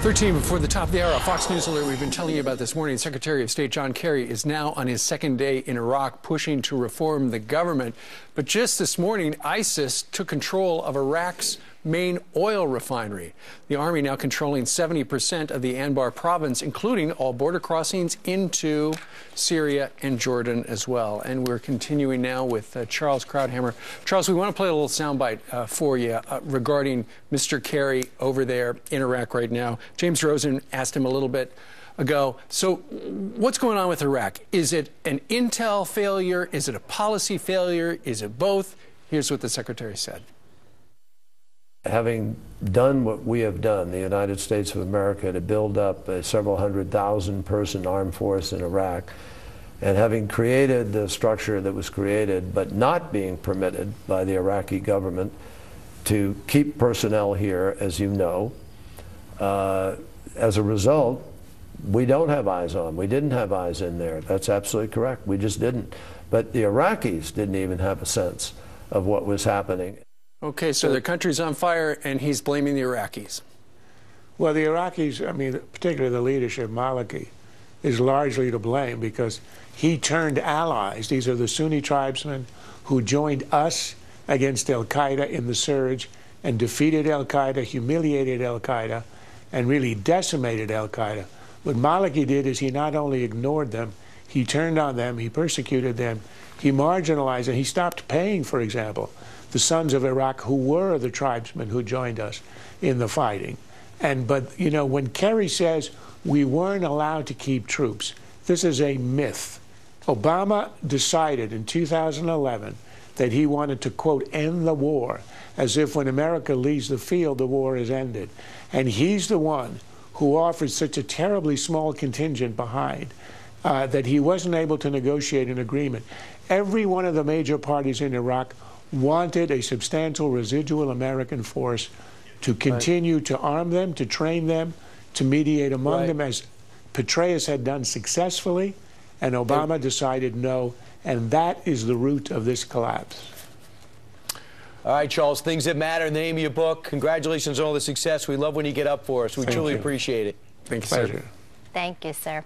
13 before the top of the hour, a Fox News alert we've been telling you about this morning. Secretary of State John Kerry is now on his second day in Iraq pushing to reform the government. But just this morning, ISIS took control of Iraq's main oil refinery. The army now controlling 70% of the Anbar province, including all border crossings into Syria and Jordan as well. And we're continuing now with Charles Kruathammer. Charles, we want to play a little soundbite for you regarding Mr. Kerry over there in Iraq right now. James Rosen asked him a little bit ago. So what's going on with Iraq? Is it an intel failure? Is it a policy failure? Is it both? Here's what the secretary said. Having done what we have done, the United States of America, to build up a several 100,000 person armed force in Iraq, and having created the structure that was created, but not being permitted by the Iraqi government to keep personnel here, as you know, as a result, we don't have eyes on. We didn't have eyes in there. That's absolutely correct. We just didn't. But the Iraqis didn't even have a sense of what was happening. Okay, so their country's on fire, and he's blaming the Iraqis. Well, the Iraqis, I mean, particularly the leadership, Maliki, is largely to blame because he turned allies. These are the Sunni tribesmen who joined us against al-Qaeda in the surge and defeated al-Qaeda, humiliated al-Qaeda, and really decimated al-Qaeda. What Maliki did is he not only ignored them, he turned on them, he persecuted them, he marginalized them, he stopped paying, for example, the sons of Iraq who were the tribesmen who joined us in the fighting. But, you know, when Kerry says we weren't allowed to keep troops, this is a myth. Obama decided in 2011 that he wanted to, quote, end the war, as if when America leaves the field, the war is ended. And he's the one who offered such a terribly small contingent behind that he wasn't able to negotiate an agreement. Every one of the major parties in Iraq wanted a substantial residual American force to continue to arm them, to train them, to mediate among them, as Petraeus had done successfully, and Obama decided no, and that is the root of this collapse. All right, Charles, Things That Matter, the name of your book. Congratulations on all the success. We love when you get up for us. We truly appreciate it. Thank you, sir. Pleasure. Thank you, sir.